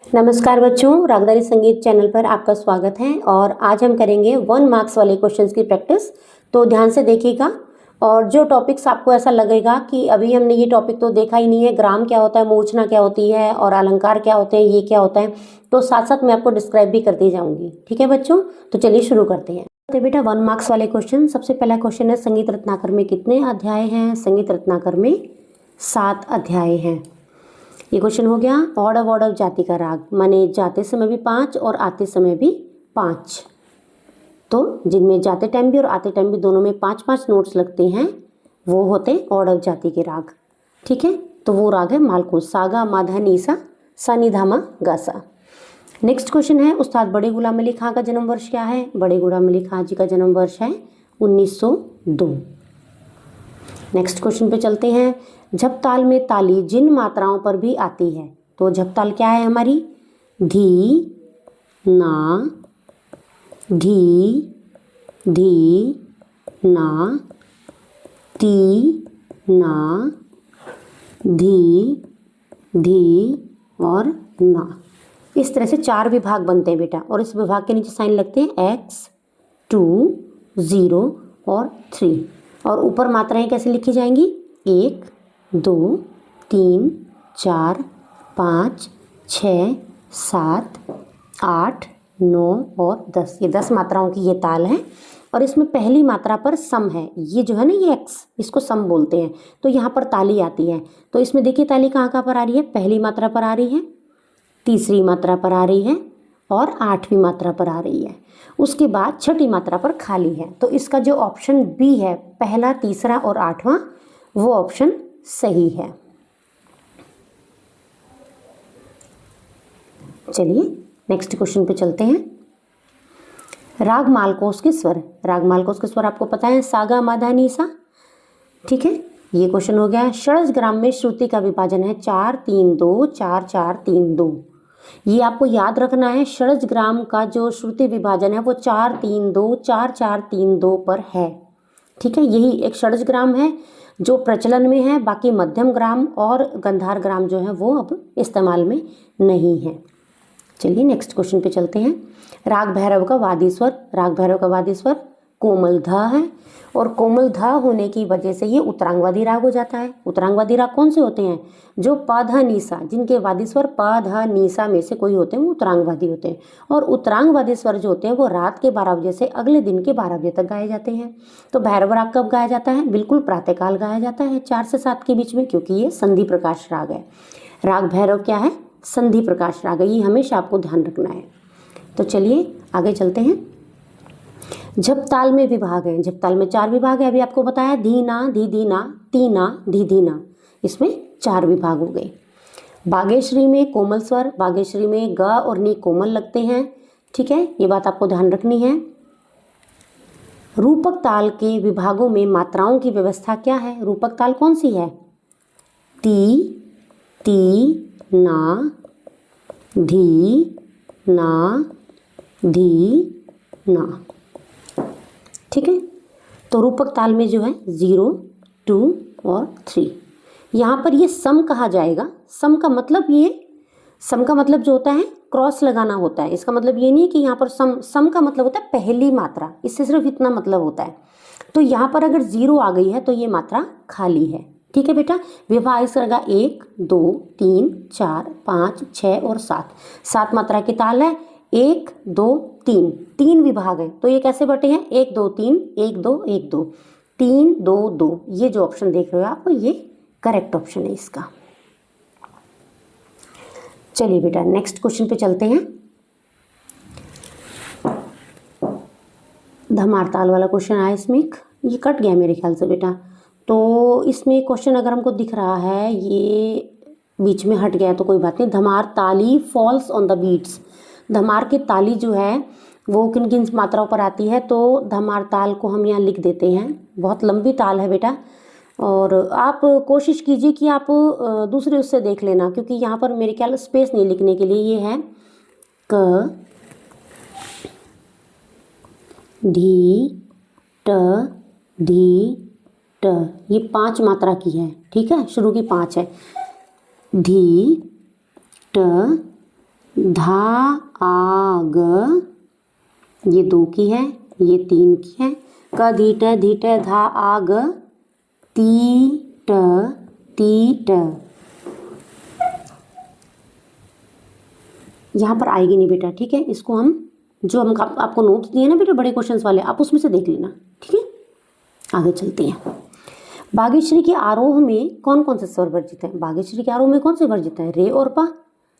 नमस्कार बच्चों, रागदारी संगीत चैनल पर आपका स्वागत है। और आज हम करेंगे 1 मार्क्स वाले क्वेश्चंस की प्रैक्टिस। तो ध्यान से देखिएगा। और जो टॉपिक्स आपको ऐसा लगेगा कि अभी हमने ये टॉपिक तो देखा ही नहीं है, ग्राम क्या होता है, मूर्छना क्या होती है और अलंकार क्या होते हैं, ये क्या होता है, तो साथ साथ मैं आपको डिस्क्राइब भी करती जाऊंगी। ठीक है बच्चों, तो चलिए शुरू करते हैं। तो बेटा 1 मार्क्स वाले क्वेश्चन। सबसे पहला क्वेश्चन है, संगीत रत्नाकर में कितने अध्याय हैं? संगीत रत्नाकर में 7 अध्याय हैं। ये क्वेश्चन हो गया। ऑर्डर ऑर्डर जाति का राग, माने जाते समय भी 5 और आते समय भी 5। तो जिनमें जाते टाइम भी और आते टाइम भी दोनों में 5-5 नोट्स लगते हैं, वो होते हैं ऑर्डर जाति के राग। ठीक है, तो वो राग है मालकुस, सागा माधा नीसा सा नि धा मा गा सा। नेक्स्ट क्वेश्चन है, उस्ताद बड़े गुलाम अली खां का जन्म वर्ष क्या है? बड़े गुलाम अली खां जी का जन्म वर्ष है 1902। नेक्स्ट क्वेश्चन पे चलते हैं। झपताल में ताली जिन मात्राओं पर भी आती है, तो झपताल क्या है हमारी? धी, ना, धी, धी, ना, ती, ना, धी, धी और ना। इस तरह से 4 विभाग बनते हैं बेटा। और इस विभाग के नीचे साइन लगते हैं X, 2, 0 और 3। और ऊपर मात्राएं कैसे लिखी जाएंगी? 1, 2, 3, 4, 5, 6, 7, 8, 9 और 10। ये 10 मात्राओं की ये ताल है। और इसमें पहली मात्रा पर सम है, ये जो है ना ये X, इसको सम बोलते हैं। तो यहाँ पर ताली आती है। तो इसमें देखिए ताली कहाँ कहाँ पर आ रही है? पहली मात्रा पर आ रही है, तीसरी मात्रा पर आ रही है और 8वीं मात्रा पर आ रही है। उसके बाद छठी मात्रा पर खाली है। तो इसका जो ऑप्शन बी है, पहला, तीसरा और 8वां, वो ऑप्शन सही है। चलिए नेक्स्ट क्वेश्चन पे चलते हैं। राग मालकोस के स्वर। राग मालकोस के स्वर आपको पता है, सागा माधा नीसा। ठीक है, ये क्वेश्चन हो गया। षड्ज ग्राम में श्रुति का विभाजन है 4-3-2, 4-4-3-2। ये आपको याद रखना है। षड्ज ग्राम का जो श्रुति विभाजन है वो 4-3-2, 4-4-3-2 पर है। ठीक है, यही एक षड्ज ग्राम है जो प्रचलन में है। बाकी मध्यम ग्राम और गंधार ग्राम जो है वो अब इस्तेमाल में नहीं है। चलिए नेक्स्ट क्वेश्चन पे चलते हैं। राग भैरव का वादी स्वर। राग भैरव का वादी स्वर कोमल ध है। और कोमल ध होने की वजह से ये उत्तरांगवादी राग हो जाता है। उत्तरांगवादी राग कौन से होते हैं? जो प ध नि सा, जिनके वादी स्वर प ध नि सा में से कोई होते हैं, वो उत्तरांगवादी होते हैं। और उत्तरांगवादी स्वर जो होते हैं वो रात के 12 बजे से अगले दिन के 12 बजे तक गाए जाते हैं। तो भैरव राग कब गाया जाता है? बिल्कुल प्रातःकाल गाया जाता है, 4 से 7 के बीच में, क्योंकि ये संधि प्रकाश राग है। राग भैरव क्या है? संधि प्रकाश राग है। ये हमेशा आपको ध्यान रखना है। तो चलिए आगे चलते हैं। झपताल में विभाग है। झपताल में 4 विभाग है। अभी आपको बताया, धीना, धीधीना, तीना, धीधीना। इसमें 4 विभाग हो गए। बागेश्वरी में कोमल स्वर, बागेश्वरी में ग और नी कोमल लगते हैं। ठीक है, ये बात आपको ध्यान रखनी है। रूपक ताल के विभागों में मात्राओं की व्यवस्था क्या है? रूपक ताल कौन सी है? ती, ती, ना, धी, ना, धी, ना। ठीक है, तो रूपक ताल में जो है 0, 2 और 3। यहाँ पर ये सम कहा जाएगा। सम का मतलब जो होता है क्रॉस लगाना होता है। इसका मतलब ये नहीं है कि यहाँ पर सम का मतलब होता है पहली मात्रा, इससे सिर्फ इतना मतलब होता है। तो यहाँ पर अगर 0 आ गई है तो ये मात्रा खाली है। ठीक है बेटा, विभाग इस रहेगा 1, 2, 3, 4, 5, 6 और 7। 7 मात्रा की ताल है। 1, 2, 3, 3 विभाग है। तो ये कैसे बटे हैं? 1, 2, 3, 1, 2, 1, 2, 3, 2, 2। ये जो ऑप्शन देख रहे हो आप, ये करेक्ट ऑप्शन है इसका। चलिए बेटा नेक्स्ट क्वेश्चन पे चलते हैं। धमार ताल वाला क्वेश्चन आया इसमें। ये कट गया मेरे ख्याल से बेटा। तो इसमें क्वेश्चन अगर हमको दिख रहा है, ये बीच में हट गया तो कोई बात नहीं। Dhamar tali falls on the beats. Dhamar की ताली जो है वो किन किन मात्राओं पर आती है? तो धमार ताल को हम यहाँ लिख देते हैं। बहुत लंबी ताल है बेटा, और आप कोशिश कीजिए कि आप दूसरे उससे देख लेना, क्योंकि यहाँ पर मेरे ख्याल स्पेस नहीं लिखने के लिए। ये है क, धी, ट, धी, ट। ये 5 मात्रा की है। ठीक है, शुरू की 5 है। धी, ट, धा आ ग, ये 2 की है, ये 3 की है। क धी ट धा आ ग ती ट, यहाँ पर आएगी नहीं बेटा, ठीक है। इसको हम जो हम आपको नोट्स दिए ना बेटा बड़े क्वेश्चंस वाले, आप उसमें से देख लेना, ठीक है। आगे चलते हैं। बागेश्वरी के आरोह में कौन कौन से स्वर वर्जित है? बागेश्वरी के आरोह में कौन से वर्जित है? रे और पा।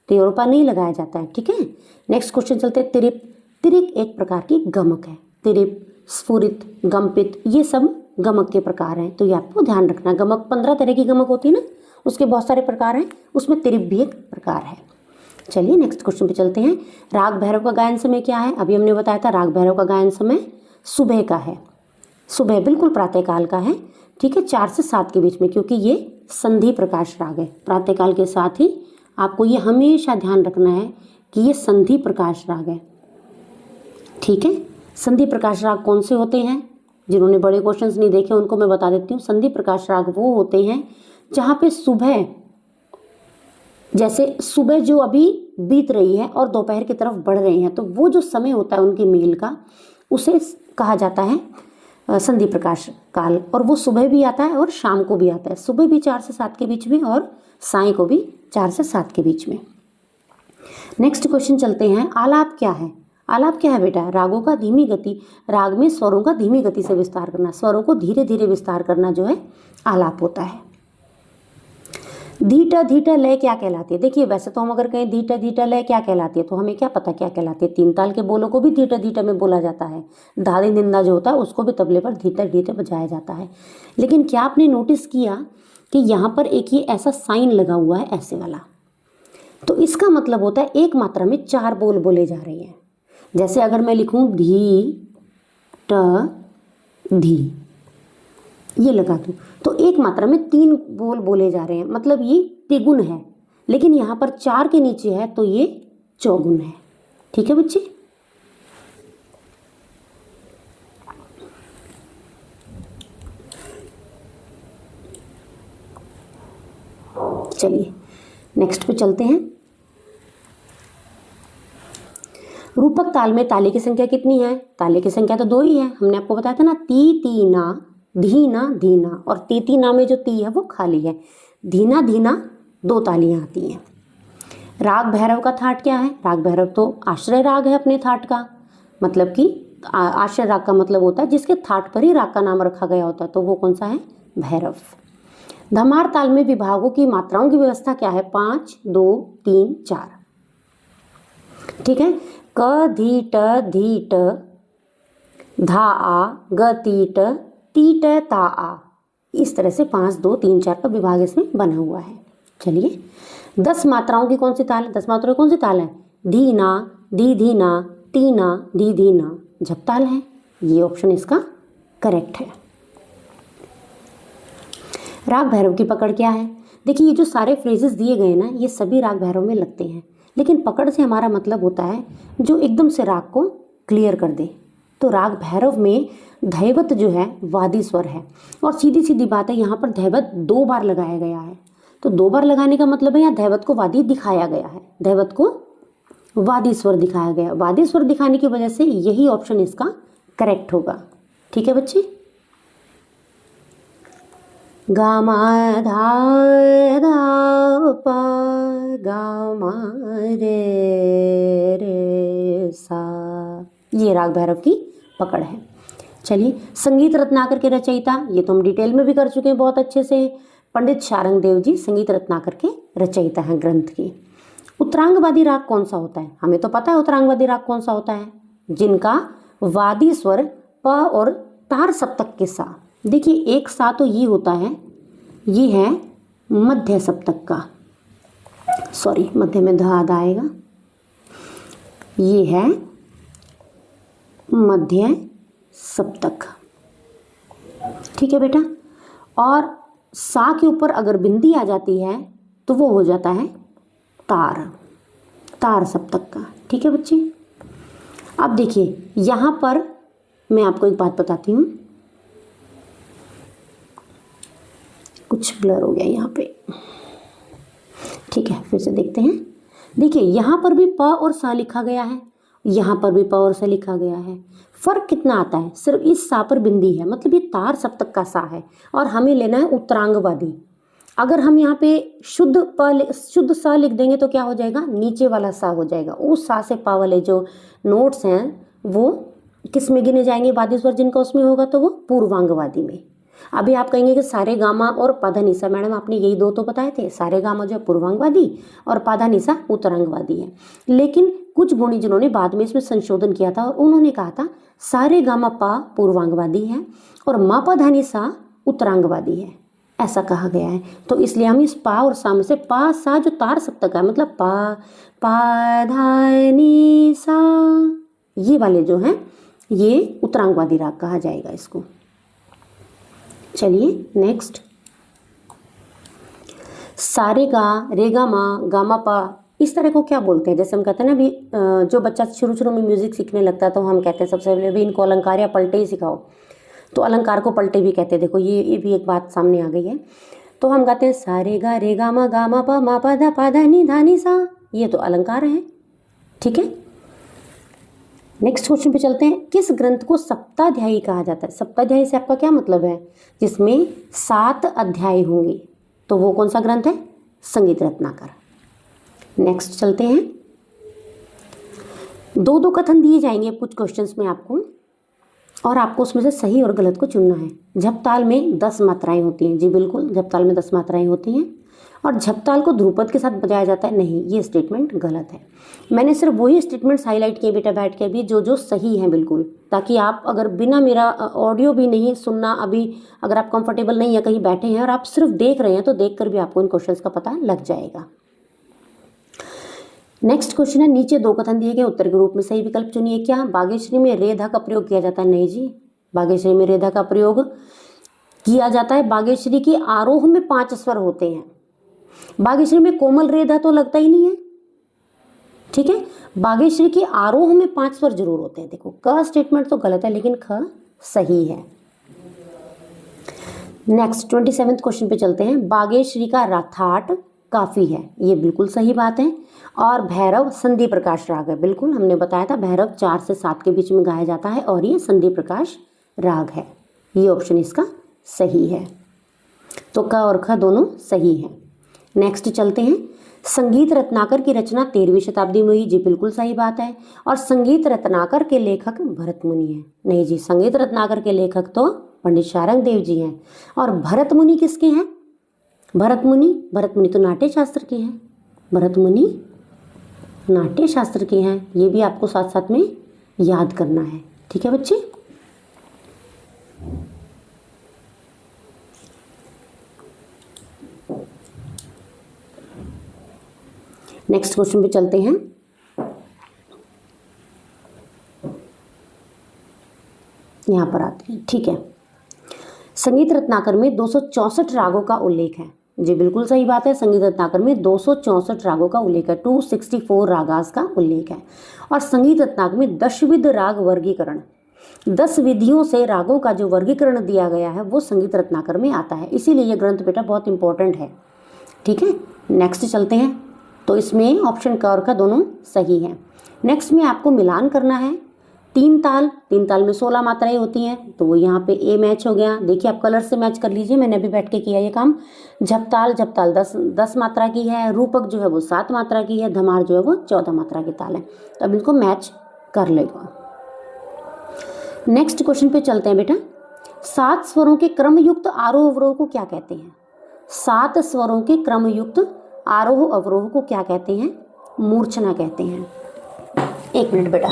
रे और पा नहीं लगाया जाता है, ठीक है। नेक्स्ट क्वेश्चन चलते हैं। तिरिप। तिरिक एक प्रकार की गमक है। तिरिप, स्फुरित, गम्पित, ये सब गमक के प्रकार हैं, तो ये आपको ध्यान रखना। गमक 15 तरह की गमक होती है ना, उसके बहुत सारे प्रकार हैं, उसमें तिरिप भी एक प्रकार है। चलिए नेक्स्ट क्वेश्चन पे चलते हैं। राग भैरव का गायन समय क्या है? अभी हमने बताया था राग भैरव का गायन समय सुबह का है। सुबह बिल्कुल प्रातःकाल का है, ठीक है, 4 से 7 के बीच में, क्योंकि ये संधि प्रकाश राग है। प्रातःकाल के साथ ही आपको ये हमेशा ध्यान रखना है कि ये संधि प्रकाश राग है, ठीक है। संधि प्रकाश राग कौन से होते हैं? जिन्होंने बड़े क्वेश्चंस नहीं देखे उनको मैं बता देती हूँ। संधि प्रकाश राग वो होते हैं जहाँ पे सुबह, जैसे सुबह जो अभी बीत रही है और दोपहर की तरफ बढ़ रहे हैं, तो वो जो समय होता है उनके मेल का, उसे कहा जाता है संधि प्रकाश काल। और वो सुबह भी आता है और शाम को भी आता है। सुबह भी 4 से 7 के बीच में और साय को भी 4 से 7 के बीच में। नेक्स्ट क्वेश्चन चलते हैं। आलाप क्या है? आलाप क्या है बेटा? रागों का धीमी गति, राग में स्वरों का धीमी गति से विस्तार करना, स्वरों को धीरे धीरे विस्तार करना जो है आलाप होता है। धीटा लय क्या कहलाती है? देखिए वैसे तो हम अगर कहें धीटा लय क्या कहलाती है, तो हमें क्या पता क्या कहलाती है। 3 ताल के बोलों को भी धीटा में बोला जाता है। धादी निंदा जो होता है उसको भी तबले पर धीटा बजाया जाता है। लेकिन क्या आपने नोटिस किया कि यहाँ पर एक ये ऐसा साइन लगा हुआ है ऐसे वाला, तो इसका मतलब होता है एक मात्रा में 4 बोल बोले जा रहे हैं। जैसे अगर मैं लिखूं धी ट धी, ये लगा दूं, तो एक मात्रा में 3 बोल बोले जा रहे हैं, मतलब ये त्रिगुण है। लेकिन यहाँ पर 4 के नीचे है तो ये चौगुण है, ठीक है बच्चे। चलिए नेक्स्ट पे चलते हैं। रूपक ताल में ताले की संख्या कितनी है? ताले की संख्या तो 2 ही है। हमने आपको बताया था ना, तीना, धीना धीना, और तीना में जो ती है वो खाली है। धीना धीना 2 तालियां आती हैं। राग भैरव का थाट क्या है? राग भैरव तो आश्रय राग है अपने थाट का, मतलब कि आश्रय राग का मतलब होता है जिसके थाट पर ही राग का नाम रखा गया होता है, तो वो कौन सा है? भैरव। धमार ताल में विभागों की मात्राओं की व्यवस्था क्या है? 5 2 3 4, ठीक है। क धी ट धा आ ग ती ट ता आ, इस तरह से 5 2 3 4 का विभाग इसमें बना हुआ है। चलिए 10 मात्राओं की कौन सी ताल है? 10 मात्राओं की कौन सी ताल है? धीना धी धीना तीना धी धीना, झप ताल है। ये ऑप्शन इसका करेक्ट है। राग भैरव की पकड़ क्या है? देखिए ये जो सारे फ्रेजेस दिए गए ना, ये सभी राग भैरव में लगते हैं, लेकिन पकड़ से हमारा मतलब होता है जो एकदम से राग को क्लियर कर दे। तो राग भैरव में धैवत जो है वादी स्वर है, और सीधी सीधी बात है यहाँ पर धैवत 2 बार लगाया गया है। तो 2 बार लगाने का मतलब है यहाँ धैवत को वादी दिखाया गया है, धैवत को वादी स्वर दिखाया गया। वादी स्वर दिखाने की वजह से यही ऑप्शन इसका करेक्ट होगा, ठीक है बच्चे। गा मा धा धा पा गा मा रे सा, ये राग भैरव की पकड़ है। चलिए संगीत रत्नाकर के रचयिता, ये तो हम डिटेल में भी कर चुके हैं बहुत अच्छे से, पंडित शारंग देव जी संगीत रत्नाकर के रचयिता हैं ग्रंथ की। उत्तरांगवादी राग कौन सा होता है? हमें तो पता है उत्तरांगवादी राग कौन सा होता है, जिनका वादी स्वर प और तार सप्तक के सा। देखिए एक सा तो ये होता है, ये है मध्य सप्तक का, सॉरी मध्य में धा आएगा, ये है मध्य सप्तक, ठीक है बेटा। और सा के ऊपर अगर बिंदी आ जाती है तो वो हो जाता है तार सप्तक का, ठीक है बच्चे। अब देखिए यहाँ पर मैं आपको एक बात बताती हूँ, कुछ ब्लर हो गया यहाँ पे, ठीक है फिर से देखते हैं। देखिए यहाँ पर भी प और स लिखा गया है, यहाँ पर भी प और स लिखा गया है। फर्क कितना आता है, सिर्फ इस सा पर बिंदी है, मतलब ये तार सप्तक का सा है और हमें लेना है उत्तरांगवादी। अगर हम यहाँ पे शुद्ध सा लिख देंगे तो क्या हो जाएगा, नीचे वाला सा हो जाएगा। उस सा से पा वाले जो नोट्स हैं वो किस में गिने जाएंगे, वादी स्वर जिनका उसमें होगा तो वो पूर्वांगवादी में। अभी आप कहेंगे कि सारे गामा और पाधानिसा, मैडम आपने यही दो तो बताए थे, सारे गामा जो है पूर्वांगवादी और पाधानिसा उत्तरांगवादी है। लेकिन कुछ गुणी जिन्होंने बाद में इसमें संशोधन किया था और उन्होंने कहा था सारे गामा पा पूर्वांगवादी है और मा पाधानिसा उत्तरांगवादी है, ऐसा कहा गया है। तो इसलिए हम इस पा और सा में से पा सा जो तार सप्तक है, मतलब पा पा धा नी सा, ये वाले जो हैं ये उत्तरांगवादी राग कहा जाएगा इसको। चलिए नेक्स्ट, सारे गा रे गा मा गामा पा, इस तरह को क्या बोलते हैं। जैसे हम कहते हैं ना अभी जो बच्चा शुरू में म्यूजिक सीखने लगता है तो हम कहते हैं सबसे पहले भी इनको अलंकार या पलटे ही सिखाओ, तो अलंकार को पलटे भी कहते हैं। देखो ये भी एक बात सामने आ गई है। तो हम गाते हैं सारे गा रे गा मा पा धा नी सा, ये तो अलंकार है, ठीक है। नेक्स्ट क्वेश्चन पे चलते हैं, किस ग्रंथ को सप्ताध्यायी कहा जाता है। सप्ताध्यायी से आपका क्या मतलब है, जिसमें 7 अध्याय होंगे, तो वो कौन सा ग्रंथ है, संगीत रत्नाकर। नेक्स्ट चलते हैं, 2 कथन दिए जाएंगे कुछ क्वेश्चंस में आपको और आपको उसमें से सही और गलत को चुनना है। झपताल में 10 मात्राएं होती हैं, जी बिल्कुल झपताल में 10 मात्राएं होती हैं और झपताल को ध्रुपद के साथ बजाया जाता है, नहीं ये स्टेटमेंट गलत है। मैंने सिर्फ वही स्टेटमेंट्स हाईलाइट किए बेटा बैठ के अभी जो सही हैं बिल्कुल, ताकि आप अगर बिना मेरा ऑडियो भी नहीं सुनना, अभी अगर आप कंफर्टेबल नहीं है कहीं बैठे हैं और आप सिर्फ देख रहे हैं तो देख कर भी आपको इन क्वेश्चंस का पता लग जाएगा। नेक्स्ट क्वेश्चन है, नीचे 2 कथन दिए गए, उत्तर के रूप में सही विकल्प चुनिए। क्या बागेश्वरी में रेधा का प्रयोग किया जाता है, नहीं जी बागेश्वरी में रेधा का प्रयोग किया जाता है। बागेश्वरी की आरोह में 5 स्वर होते हैं, बागेश्वरी में कोमल रेधा तो लगता ही नहीं है, ठीक है। बागेश्वरी की आरोह में 5 स्वर जरूर होते हैं। देखो क स्टेटमेंट तो गलत है लेकिन ख सही है। नेक्स्ट 27वें क्वेश्चन पे चलते हैं, बागेश्वरी का राथाट काफी है, ये बिल्कुल सही बात है। और भैरव संधि प्रकाश राग है, बिल्कुल हमने बताया था भैरव 4 से 7 के बीच में गाया जाता है और ये संधि प्रकाश राग है, ये ऑप्शन इसका सही है। तो क और ख दोनों सही है। नेक्स्ट चलते हैं, संगीत रत्नाकर की रचना 13वीं शताब्दी में हुई, जी बिल्कुल सही बात है। और संगीत रत्नाकर के लेखक भरत मुनि है, नहीं जी संगीत रत्नाकर के लेखक तो पंडित शारंग देव जी हैं। और भरत मुनि किसके हैं, भरत मुनि तो नाट्य शास्त्र के हैं, भरत मुनि नाट्य शास्त्र के हैं, ये भी आपको साथ साथ में याद करना है, ठीक है बच्चे। नेक्स्ट क्वेश्चन पे चलते हैं, यहां पर आते हैं, ठीक है। संगीत रत्नाकर में 264 रागों का उल्लेख है, जी बिल्कुल सही बात है। संगीत रत्नाकर में 264 रागों का उल्लेख है, 264 रागास का उल्लेख है। और संगीत रत्नाकर में 10 विध राग वर्गीकरण, 10 विधियों से रागों का जो वर्गीकरण दिया गया है वो संगीत रत्नाकर में आता है, इसीलिए ये ग्रंथ बेटा बहुत इंपॉर्टेंट है, ठीक है। नेक्स्ट चलते हैं, तो इसमें ऑप्शन क और ख दोनों सही है। नेक्स्ट में आपको मिलान करना है, 3 ताल में 16 मात्राएं होती हैं, तो वो यहाँ पे ए मैच हो गया। देखिए आप कलर से मैच कर लीजिए, मैंने अभी बैठ के किया ये काम। झपताल 10 मात्रा की है, रूपक जो है वो 7 मात्रा की है, धमार जो है वो 14 मात्रा की ताल है, तो अब इनको मैच कर लेगा। नेक्स्ट क्वेश्चन पे चलते हैं बेटा, 7 स्वरों के क्रमयुक्त आरोह अवरोह को क्या कहते हैं। 7 स्वरों के क्रमयुक्त आरोह अवरोह को क्या कहते हैं, मूर्छना कहते हैं। 1 मिनट बेटा,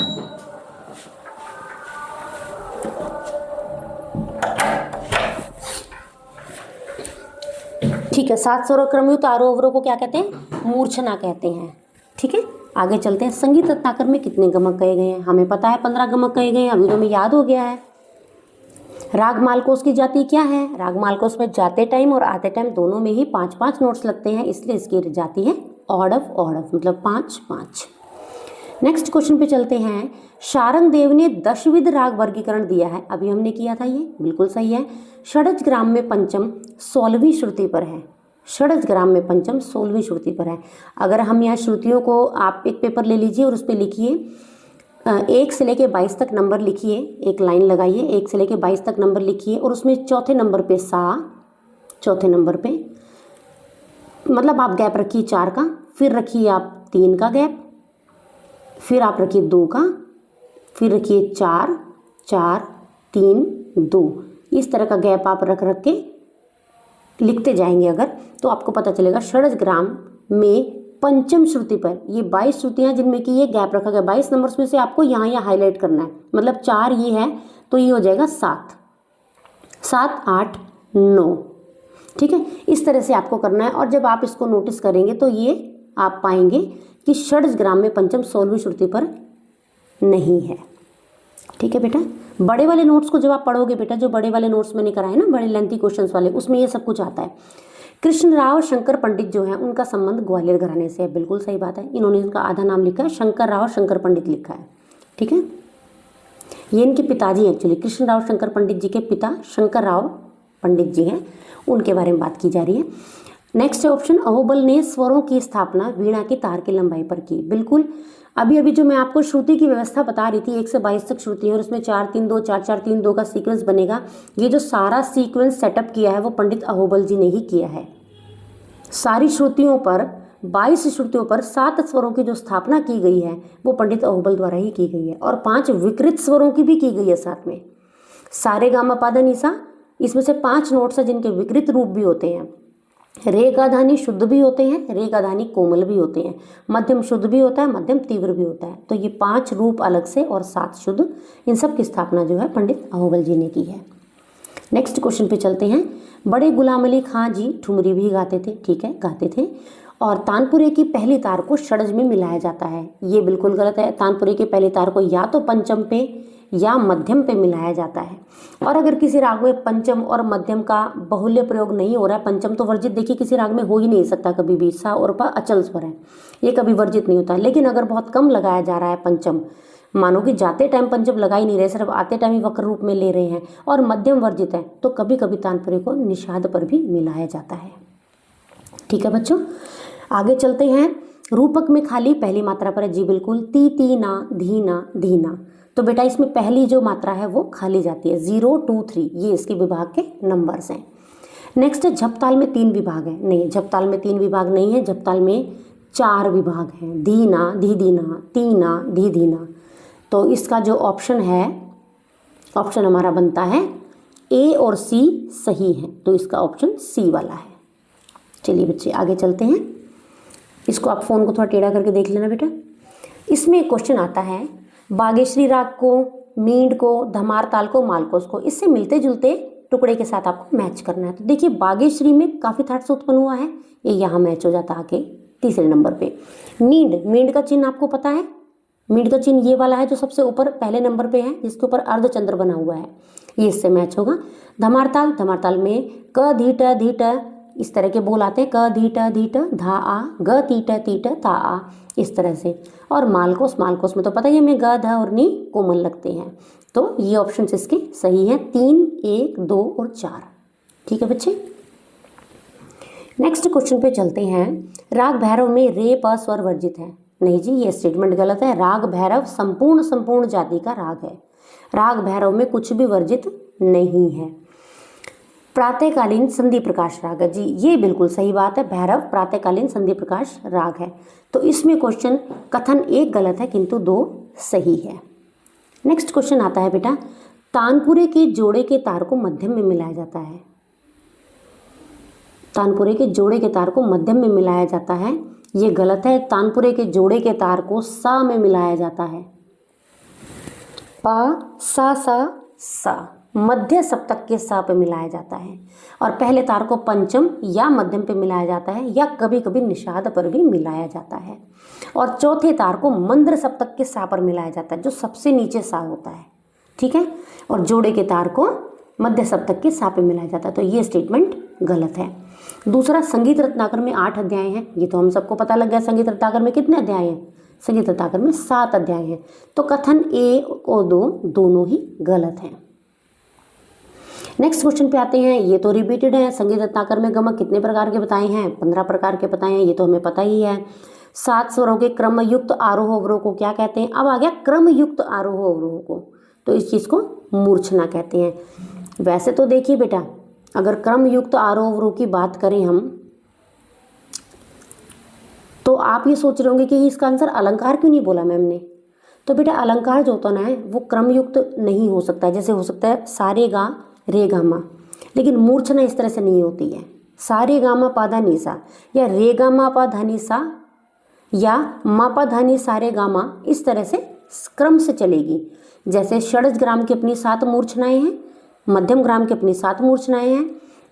ठीक है। 7 स्वर क्रमयुक्त आरोह अवरोह को क्या कहते हैं, मूर्छना कहते हैं, ठीक है। आगे चलते हैं, संगीत रत्नाकर में कितने गमक कहे गए हैं, हमें पता है 15 गमक कहे गए हैं, अभी तो हमें याद हो गया है। राग मालकोस की जाति क्या है, राग मालकोस में जाते टाइम और आते टाइम दोनों में ही 5-5 नोट्स लगते हैं, इसलिए इसकी जाति है ऑडव, मतलब 5-5। नेक्स्ट क्वेश्चन पे चलते हैं, शारंग देव ने 10 विध राग वर्गीकरण दिया है, अभी हमने किया था, ये बिल्कुल सही है। षडज ग्राम में पंचम 16वीं श्रुति पर है, षड्ज ग्राम में पंचम 16वीं श्रुति पर है। अगर हम यहाँ श्रुतियों को, आप एक पेपर ले लीजिए और उस पर लिखिए 1 से लेके 22 तक नंबर लिखिए, एक लाइन लगाइए, 1 से लेके 22 तक नंबर लिखिए और उसमें चौथे नंबर पे चौथे नंबर पे मतलब आप गैप रखिए 4 का, फिर रखिए आप 3 का गैप, फिर आप रखिए 2 का, फिर रखिए 4 4 3 2। इस तरह का गैप आप रख के लिखते जाएंगे अगर, तो आपको पता चलेगा षड्ज ग्राम में पंचम श्रुति पर ये 22 श्रुतियाँ जिनमें कि ये गैप रखा गया, 22 नंबर्स में से आपको यहाँ हाईलाइट करना है। मतलब 4 ये है तो ये हो जाएगा 7 7 8 9। ठीक है, इस तरह से आपको करना है। और जब आप इसको नोटिस करेंगे तो ये आप पाएंगे कि षड्ज ग्राम में पंचम 16वीं श्रुति पर नहीं है। ठीक है बेटा, बड़े वाले नोट्स को जब आप पढ़ोगे बेटा, जो बड़े वाले नोट्स मैंने कराए ना, बड़े लेंथी क्वेश्चंस वाले, उसमें ये सब कुछ आता है। कृष्णराव शंकर पंडित जो है उनका संबंध ग्वालियर घराने से है। बिल्कुल सही बात है, इन्होंने इनका आधा नाम लिखा है, शंकर राव शंकर पंडित लिखा है। ठीक है, ये इनके पिताजी एक्चुअली कृष्णराव शंकर पंडित जी के पिता शंकर राव पंडित जी हैं, उनके बारे में बात की जा रही है। नेक्स्ट ऑप्शन, अहोबल ने स्वरों की स्थापना वीणा के तार की लंबाई पर की। बिल्कुल, अभी अभी जो मैं आपको श्रुति की व्यवस्था बता रही थी, 1 से 22 तक श्रुति है और उसमें 4 3 2 4 4 3 2 का सीक्वेंस बनेगा। ये जो सारा सीक्वेंस सेटअप किया है वो पंडित अहोबल जी ने ही किया है। सारी श्रुतियों पर 22 श्रुतियों पर 7 स्वरों की जो स्थापना की गई है वो पंडित अहोबल द्वारा ही की गई है और 5 विकृत स्वरों की भी की गई है साथ में। सारे गामा पाधा निसा, इसमें से 5 नोट्स हैं जिनके विकृत रूप भी होते हैं। रे गा धानी शुद्ध भी होते हैं, रे गा धानी कोमल भी होते हैं, मध्यम शुद्ध भी होता है, मध्यम तीव्र भी होता है। तो ये 5 रूप अलग से और 7 शुद्ध, इन सब की स्थापना जो है पंडित अहोबल जी ने की है। नेक्स्ट क्वेश्चन पे चलते हैं। बड़े गुलाम अली खां जी ठुमरी भी गाते थे। ठीक है, गाते थे। और तानपुरे की पहली तार को षड्ज में मिलाया जाता है। ये बिल्कुल गलत है। तानपुरे की पहली तार को या तो पंचम पे या मध्यम पे मिलाया जाता है। और अगर किसी राग में पंचम और मध्यम का बहुल्य प्रयोग नहीं हो रहा है, पंचम तो वर्जित देखिए किसी राग में हो ही नहीं सकता कभी भी, सा और पा अचल स्वर है, ये कभी वर्जित नहीं होता। लेकिन अगर बहुत कम लगाया जा रहा है पंचम, मानो कि जाते टाइम पंचम लगा ही नहीं रहे, सिर्फ आते टाइम ही वक्र रूप में ले रहे हैं और मध्यम वर्जित है, तो कभी कभी तानपुरे को निषाद पर भी मिलाया जाता है। ठीक है बच्चों, आगे चलते हैं। रूपक में खाली पहली मात्रा पर है। जी बिल्कुल, ती ती ना धी ना धी ना। तो बेटा इसमें पहली जो मात्रा है वो खाली जाती है। 0 2 3 ये इसके विभाग के नंबर्स हैं। नेक्स्ट है झपताल में 3 विभाग है। नहीं, झपताल में 3 विभाग नहीं है, झपताल में 4 विभाग हैं। धीना धी दीना, तीना धी दीना। तो इसका जो ऑप्शन है, ऑप्शन हमारा बनता है ए और सी सही है, तो इसका ऑप्शन सी वाला है। चलिए बच्चे आगे चलते हैं। इसको आप फ़ोन को थोड़ा टेढ़ा करके देख लेना बेटा। इसमें एक क्वेश्चन आता है, बागेश्वरी राग को, मींड को, धमार ताल को, मालकोस को, इससे मिलते जुलते टुकड़े के साथ आपको मैच करना है। तो देखिए बागेश्वरी में काफ़ी थॉट्स उत्पन्न हुआ है, ये यहाँ मैच हो जाता आके तीसरे नंबर पे। मींड का चिन्ह आपको पता है, मींड का चिन्ह ये वाला है जो सबसे ऊपर पहले नंबर पे है, जिसके ऊपर अर्धचंद्र बना हुआ है, ये इससे मैच होगा। धमारताल में क धी ट इस तरह के बोल आते हैं, क धी ट धा आ, ग ती ट ता आ, इस तरह से। और मालकोस में तो पता ही हमें ग ध और नी कोमल लगते हैं, तो ये ऑप्शन इसके सही है, 3 1 2 और 4। ठीक है बच्चे, नेक्स्ट क्वेश्चन पे चलते हैं। राग भैरव में रे प स्वर वर्जित है। नहीं जी, ये स्टेटमेंट गलत है। राग भैरव संपूर्ण जाति का राग है। राग भैरव में कुछ भी वर्जित नहीं है। प्रातःकालीन संधि प्रकाश राग है। जी ये बिल्कुल सही बात है, भैरव प्रातःकालीन संधि प्रकाश राग है। तो इसमें क्वेश्चन कथन 1 गलत है किंतु 2 सही है। नेक्स्ट क्वेश्चन आता है बेटा, तानपुरे के जोड़े के तार को मध्यम में मिलाया जाता है। तानपुरे के जोड़े के तार को मध्यम में मिलाया जाता है, ये गलत है। तानपुरे के जोड़े के तार को सा में मिलाया जाता है। पा सा सा सा, मध्य सप्तक के सा पे मिलाया जाता है। और पहले तार को पंचम या मध्यम पे मिलाया जाता है, या कभी कभी निषाद पर भी मिलाया जाता है। और चौथे तार को मंद्र सप्तक के सा पर मिलाया जाता है, जो सबसे नीचे सा होता है। ठीक है, और जोड़े के तार को मध्य सप्तक के सा पे मिलाया जाता है, तो ये स्टेटमेंट गलत है। दूसरा, संगीत रत्नाकर में 8 अध्याय हैं, ये तो हम सबको पता लग गया। संगीत रत्नाकर में कितने अध्याय हैं? संगीत रत्नाकर में 7 अध्याय हैं। तो कथन 1 और 2 दोनों ही गलत हैं। नेक्स्ट क्वेश्चन पे आते हैं, ये तो रिपीटेड है। संगीत रत्नाकर में गमक कितने प्रकार के बताए हैं? 15 प्रकार के बताए हैं, ये तो हमें पता ही है। 7 स्वरों के क्रमयुक्त आरोह अवरोह को क्या कहते हैं? अब आ गया क्रमयुक्त आरोह अवरोह को, तो इस चीज़ को मूर्छना कहते हैं। वैसे तो देखिए बेटा, अगर क्रमयुक्त आरोह अवरोह की बात करें हम, तो आप ये सोच रहे होंगे कि इसका आंसर अलंकार क्यों नहीं बोला मैम ने? तो बेटा अलंकार जो होता है वो क्रमयुक्त नहीं हो सकता, जैसे हो सकता है सारे गा रे गामा, लेकिन मूर्छना इस तरह से नहीं होती है। सारे गामा पाधा निसा या रे गामा पाधा निसा या मापा धानी सारे गामा, इस तरह से क्रम से चलेगी। जैसे षड्ज ग्राम की अपनी 7 मूर्छनाएं हैं, मध्यम ग्राम की अपनी 7 मूर्छनाएं हैं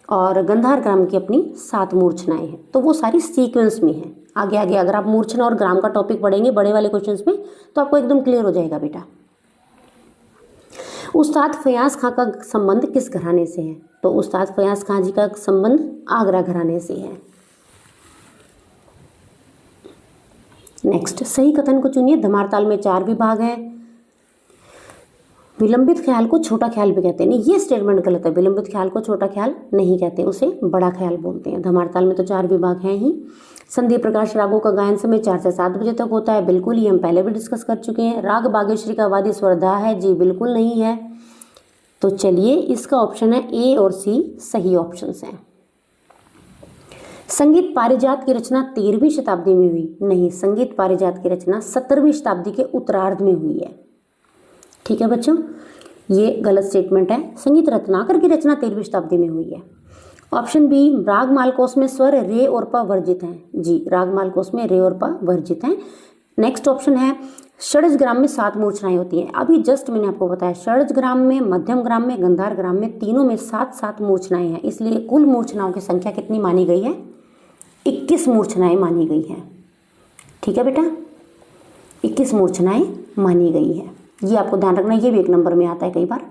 और गंधार ग्राम की अपनी 7 मूर्छनाएं हैं, तो वो सारी सीक्वेंस में है। आगे आगे अगर आप मूर्छना और ग्राम का टॉपिक पढ़ेंगे बड़े वाले क्वेश्चंस में, तो आपको एकदम क्लियर हो जाएगा बेटा। उस्ताद फयाज खां का संबंध किस घराने से है? तो उस्ताद फयाज खां जी का संबंध आगरा घराने से है। नेक्स्ट, सही कथन को चुनिए। धमारताल में 4 विभाग हैं। विलंबित ख्याल को छोटा ख्याल भी कहते हैं। नहीं, ये स्टेटमेंट गलत है। विलंबित ख्याल को छोटा ख्याल नहीं कहते, उसे बड़ा ख्याल बोलते हैं। धमारताल में तो 4 विभाग हैं ही। संधि प्रकाश रागों का गायन समय 4 से 7 बजे तक होता है, बिल्कुल ही हम पहले भी डिस्कस कर चुके हैं। राग बागेश्वरी का वादी स्वर धा है, जी बिल्कुल नहीं है। तो चलिए, इसका ऑप्शन है ए और सी सही ऑप्शन हैं। संगीत पारिजात की रचना 13वीं शताब्दी में हुई? नहीं, संगीत पारिजात की रचना 17वीं शताब्दी के उत्तरार्ध में हुई है। ठीक है बच्चों, ये गलत स्टेटमेंट है। संगीत रत्नाकर की रचना 13वीं शताब्दी में हुई है। ऑप्शन बी, राग मालकोस में स्वर रे और प वर्जित हैं। जी, राग मालकोस में रे और प वर्जित हैं। नेक्स्ट ऑप्शन है, षड्ज ग्राम में 7 मूर्छनाएं होती हैं। अभी जस्ट मैंने आपको बताया, षड्ज ग्राम में, मध्यम ग्राम में, गंधार ग्राम में, तीनों में 7-7 मूर्छनाएं हैं। इसलिए कुल मूर्छनाओं की संख्या कितनी मानी गई है? 21 मूर्छनाएं मानी गई है। ठीक है बेटा, 21 मूर्छनाएं मानी गई है। ये आपको ध्यान रखना, ये भी 1 नंबर में आता है कई बार।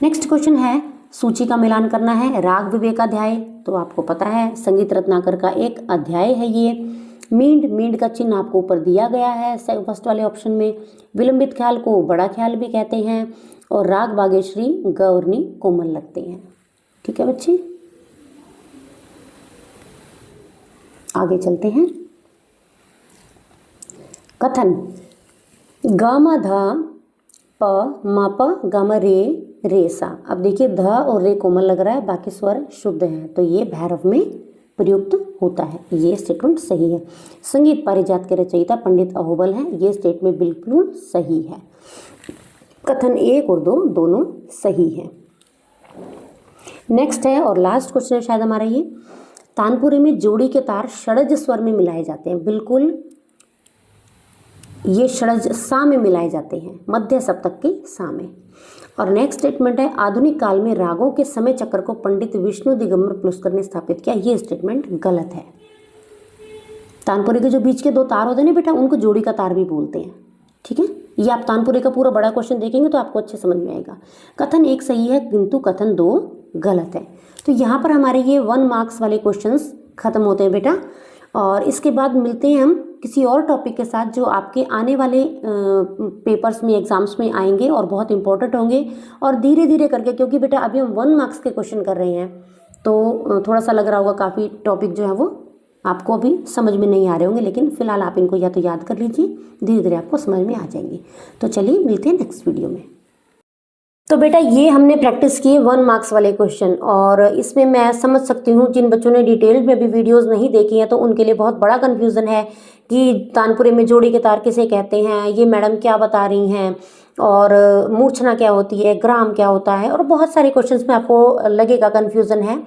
नेक्स्ट क्वेश्चन है, सूची का मिलान करना है। राग विवेकाध्याय तो आपको पता है, संगीत रत्नाकर का एक अध्याय है ये। मींड का चिन्ह आपको ऊपर दिया गया है फर्स्ट वाले ऑप्शन में। विलंबित ख्याल को बड़ा ख्याल भी कहते हैं और राग बागेश्वरी गौरनी कोमल लगते हैं। ठीक है बच्चे, आगे चलते हैं। कथन, गामा धा प मा प गामा रे सा। अब देखिए, ध और रे कोमल लग रहा है, बाकी स्वर शुद्ध हैं, तो ये भैरव में प्रयुक्त होता है। ये स्टेटमेंट सही है। संगीत पारिजात के रचयिता पंडित अहोबल हैं, ये स्टेटमेंट बिल्कुल सही है। कथन 1 और 2 दोनों सही है। नेक्स्ट है और लास्ट क्वेश्चन है शायद हमारा ये, तानपुरी में जोड़ी के तार षड्ज स्वर में मिलाए जाते हैं। बिल्कुल, ये षड्ज सा में मिलाए जाते हैं, मध्य सप्तक के सा में। और नेक्स्ट स्टेटमेंट है, आधुनिक काल में रागों के समय चक्र को पंडित विष्णु दिगंबर पुलस्कर ने स्थापित किया। ये स्टेटमेंट गलत है। तानपुरी के जो बीच के 2 तार होते हैं ना बेटा, उनको जोड़ी का तार भी बोलते हैं। ठीक है, ये आप तानपुरी का पूरा बड़ा क्वेश्चन देखेंगे तो आपको अच्छे समझ में आएगा। कथन 1 सही है, किंतु कथन 2 गलत है। तो यहाँ पर हमारे ये 1 मार्क्स वाले क्वेश्चंस खत्म होते हैं बेटा। और इसके बाद मिलते हैं हम किसी और टॉपिक के साथ जो आपके आने वाले पेपर्स में, एग्जाम्स में आएंगे और बहुत इंपॉर्टेंट होंगे। और धीरे धीरे करके, क्योंकि बेटा अभी हम 1 मार्क्स के क्वेश्चन कर रहे हैं, तो थोड़ा सा लग रहा होगा काफ़ी टॉपिक जो है वो आपको अभी समझ में नहीं आ रहे होंगे, लेकिन फिलहाल आप इनको या तो याद कर लीजिए, धीरे धीरे आपको समझ में आ जाएंगे। तो चलिए मिलते हैं नेक्स्ट वीडियो में। तो बेटा ये हमने प्रैक्टिस किए 1 मार्क्स वाले क्वेश्चन, और इसमें मैं समझ सकती हूँ जिन बच्चों ने डिटेल में भी वीडियोस नहीं देखी हैं तो उनके लिए बहुत बड़ा कन्फ्यूज़न है कि तानपुरे में जोड़ी के तार किसे कहते हैं, ये मैडम क्या बता रही हैं, और मूर्छना क्या होती है, ग्राम क्या होता है, और बहुत सारे क्वेश्चंस में आपको लगेगा कन्फ्यूज़न है।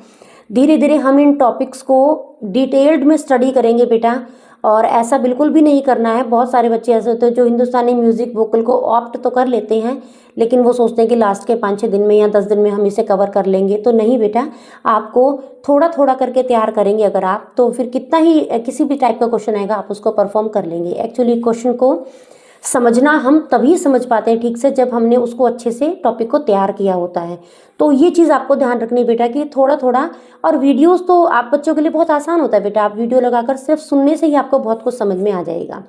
धीरे धीरे हम इन टॉपिक्स को डिटेल्ड में स्टडी करेंगे बेटा, और ऐसा बिल्कुल भी नहीं करना है। बहुत सारे बच्चे ऐसे होते हैं जो हिंदुस्तानी म्यूज़िक वोकल को ऑप्ट तो कर लेते हैं, लेकिन वो सोचते हैं कि लास्ट के 5-6 दिन में या 10 दिन में हम इसे कवर कर लेंगे। तो नहीं बेटा, आपको थोड़ा थोड़ा करके तैयार करेंगे अगर आप, तो फिर कितना ही किसी भी टाइप का क्वेश्चन आएगा आप उसको परफॉर्म कर लेंगे। एक्चुअली क्वेश्चन को समझना हम तभी समझ पाते हैं ठीक से जब हमने उसको अच्छे से टॉपिक को तैयार किया होता है। तो ये चीज़ आपको ध्यान रखनी बेटा कि थोड़ा थोड़ा, और वीडियोस तो आप बच्चों के लिए बहुत आसान होता है बेटा, आप वीडियो लगाकर सिर्फ सुनने से ही आपको बहुत कुछ समझ में आ जाएगा।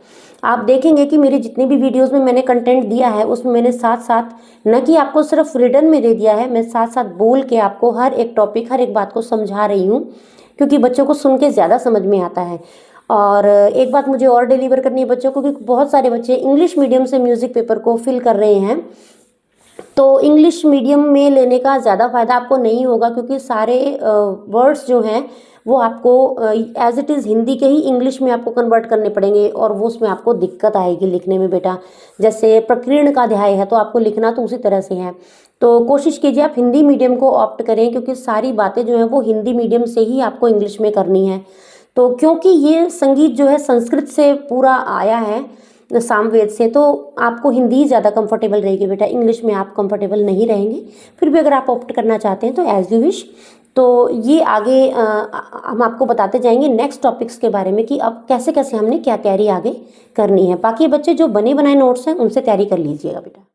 आप देखेंगे कि मेरे जितनी भी वीडियोस में मैंने कंटेंट दिया है उसमें मैंने साथ साथ न कि आपको सिर्फ रिटन में दे दिया है, मैं साथ साथ बोल के आपको हर एक टॉपिक हर एक बात को समझा रही हूँ, क्योंकि बच्चों को सुन के ज़्यादा समझ में आता है। और एक बात मुझे और डिलीवर करनी है बच्चों को कि बहुत सारे बच्चे इंग्लिश मीडियम से म्यूज़िक पेपर को फिल कर रहे हैं। तो इंग्लिश मीडियम में लेने का ज़्यादा फ़ायदा आपको नहीं होगा, क्योंकि सारे वर्ड्स जो हैं वो आपको एज इट इज़ हिंदी के ही इंग्लिश में आपको कन्वर्ट करने पड़ेंगे, और वो उसमें आपको दिक्कत आएगी लिखने में बेटा। जैसे प्रकीर्ण का अध्याय है तो आपको लिखना तो उसी तरह से है। तो कोशिश कीजिए आप हिंदी मीडियम को ऑप्ट करें, क्योंकि सारी बातें जो हैं वो हिंदी मीडियम से ही आपको इंग्लिश में करनी है। तो क्योंकि ये संगीत जो है संस्कृत से पूरा आया है, सामवेद से, तो आपको हिंदी ज़्यादा कंफर्टेबल रहेगी बेटा, इंग्लिश में आप कंफर्टेबल नहीं रहेंगे। फिर भी अगर आप ऑप्ट करना चाहते हैं तो एज यू विश। तो ये आगे हम आपको बताते जाएंगे नेक्स्ट टॉपिक्स के बारे में कि अब कैसे कैसे हमने क्या तैयारी आगे करनी है। बाकी बच्चे जो बने बनाए नोट्स हैं उनसे तैयारी कर लीजिएगा बेटा।